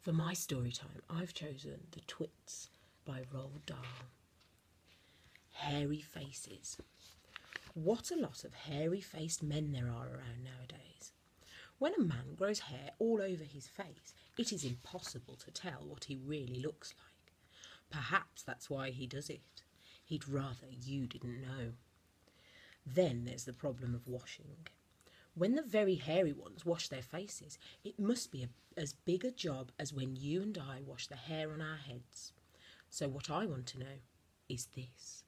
For my story time, I've chosen The Twits by Roald Dahl. Hairy faces. What a lot of hairy-faced men there are around nowadays. When a man grows hair all over his face, it is impossible to tell what he really looks like. Perhaps that's why he does it. He'd rather you didn't know. Then there's the problem of washing. When the very hairy ones wash their faces, it must be as big a job as when you and I wash the hair on our heads. So what I want to know is this.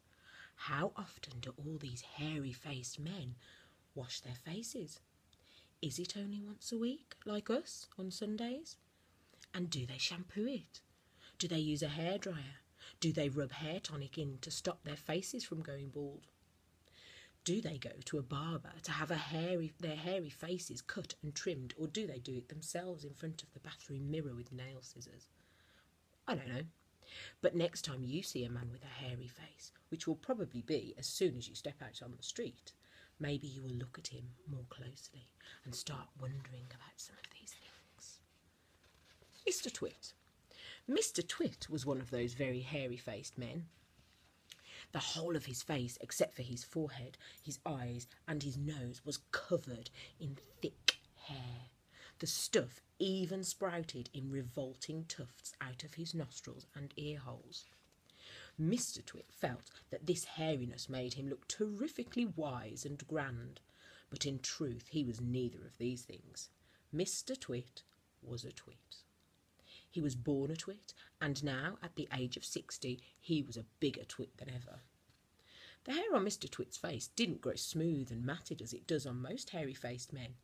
How often do all these hairy-faced men wash their faces? Is it only once a week, like us, on Sundays? And do they shampoo it? Do they use a hairdryer? Do they rub hair tonic in to stop their faces from going bald? Do they go to a barber to have their hairy faces cut and trimmed, or do they do it themselves in front of the bathroom mirror with nail scissors? I don't know. But next time you see a man with a hairy face, which will probably be as soon as you step out on the street, maybe you will look at him more closely and start wondering about some of these things. Mr. Twit. Mr. Twit was one of those very hairy-faced men. The whole of his face, except for his forehead, his eyes and his nose, was covered in thick hair. The stuff even sprouted in revolting tufts out of his nostrils and ear holes. Mr. Twit felt that this hairiness made him look terrifically wise and grand, but in truth he was neither of these things. Mr. Twit was a twit. He was born a twit, and now, at the age of 60, he was a bigger twit than ever. The hair on Mr. Twit's face didn't grow smooth and matted as it does on most hairy-faced men.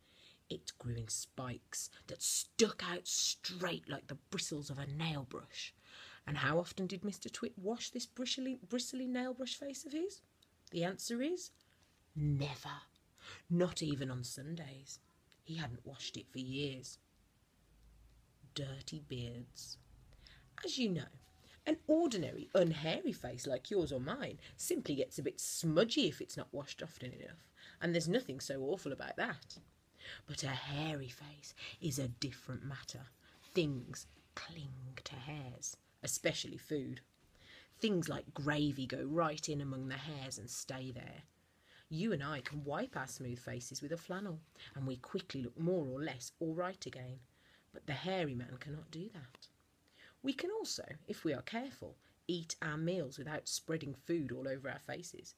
It grew in spikes that stuck out straight like the bristles of a nail brush. And how often did Mr. Twit wash this bristly nail brush face of his? The answer is never. Not even on Sundays. He hadn't washed it for years. Dirty beards. As you know, an ordinary unhairy face like yours or mine simply gets a bit smudgy if it's not washed often enough, and there's nothing so awful about that. But a hairy face is a different matter. Things cling to hairs, especially food. Things like gravy go right in among the hairs and stay there. You and I can wipe our smooth faces with a flannel, and we quickly look more or less all right again. But the hairy man cannot do that. We can also, if we are careful, eat our meals without spreading food all over our faces.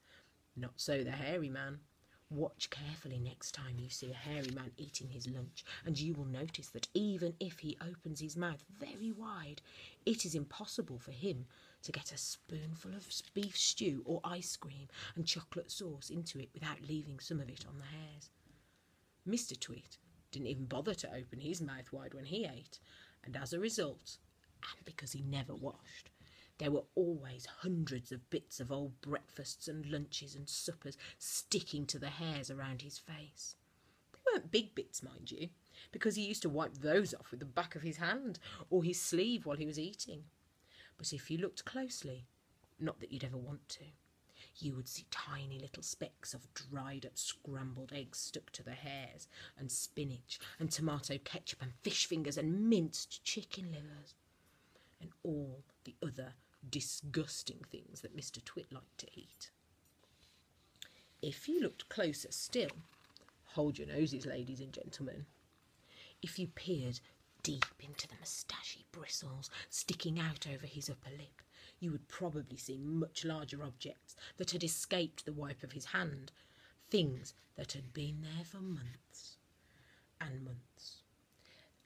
Not so the hairy man. Watch carefully next time you see a hairy man eating his lunch, and you will notice that even if he opens his mouth very wide, it is impossible for him to get a spoonful of beef stew or ice cream and chocolate sauce into it without leaving some of it on the hairs. Mr. Twit didn't even bother to open his mouth wide when he ate, and as a result, and because he never washed, there were always hundreds of bits of old breakfasts and lunches and suppers sticking to the hairs around his face. They weren't big bits, mind you, because he used to wipe those off with the back of his hand or his sleeve while he was eating. But if you looked closely, not that you'd ever want to, you would see tiny little specks of dried-up scrambled eggs stuck to the hairs, and spinach and tomato ketchup and fish fingers and minced chicken livers, and all the other disgusting things that Mr. Twit liked to eat. If you looked closer still, hold your noses, ladies and gentlemen. If you peered deep into the moustachy bristles sticking out over his upper lip, you would probably see much larger objects that had escaped the wipe of his hand, things that had been there for months and months,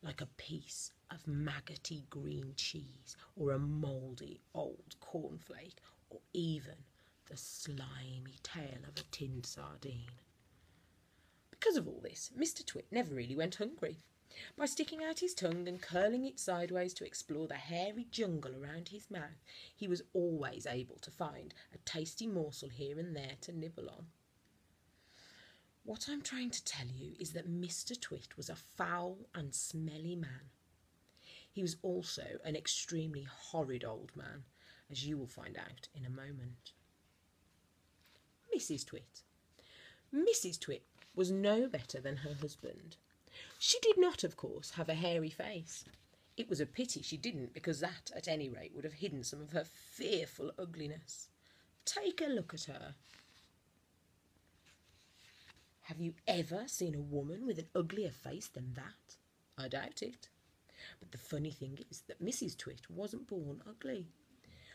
like a piece of maggoty green cheese or a mouldy old cornflake, or even the slimy tail of a tinned sardine. Because of all this, Mr. Twit never really went hungry. By sticking out his tongue and curling it sideways to explore the hairy jungle around his mouth, he was always able to find a tasty morsel here and there to nibble on. What I'm trying to tell you is that Mr. Twit was a foul and smelly man. He was also an extremely horrid old man, as you will find out in a moment. Mrs. Twit. Mrs. Twit was no better than her husband. She did not, of course, have a hairy face. It was a pity she didn't, because that, at any rate, would have hidden some of her fearful ugliness. Take a look at her. Have you ever seen a woman with an uglier face than that? I doubt it. But the funny thing is that Mrs. Twit wasn't born ugly.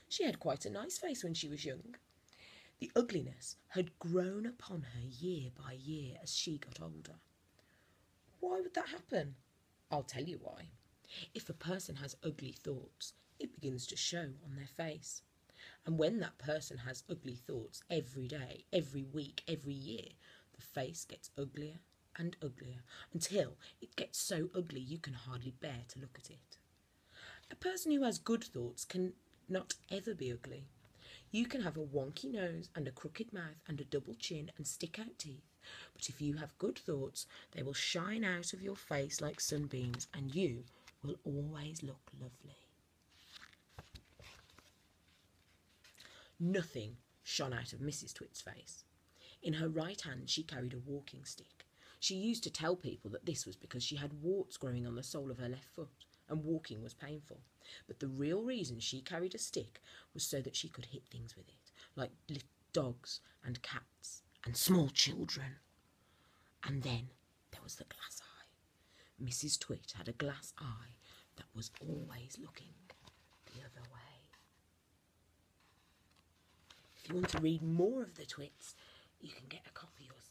She had quite a nice face when she was young. The ugliness had grown upon her year by year as she got older. Why would that happen? I'll tell you why. If a person has ugly thoughts, it begins to show on their face. And when that person has ugly thoughts every day, every week, every year, the face gets uglier and uglier until it gets so ugly you can hardly bear to look at it. A person who has good thoughts can not ever be ugly. You can have a wonky nose and a crooked mouth and a double chin and stick-out teeth, but if you have good thoughts, they will shine out of your face like sunbeams, and you will always look lovely. Nothing shone out of Mrs. Twit's face. In her right hand she carried a walking stick. She used to tell people that this was because she had warts growing on the sole of her left foot, and walking was painful. But the real reason she carried a stick was so that she could hit things with it, like dogs and cats and small children. And then there was the glass eye. Mrs. Twit had a glass eye that was always looking the other way. If you want to read more of the Twits, you can get a copy yourself.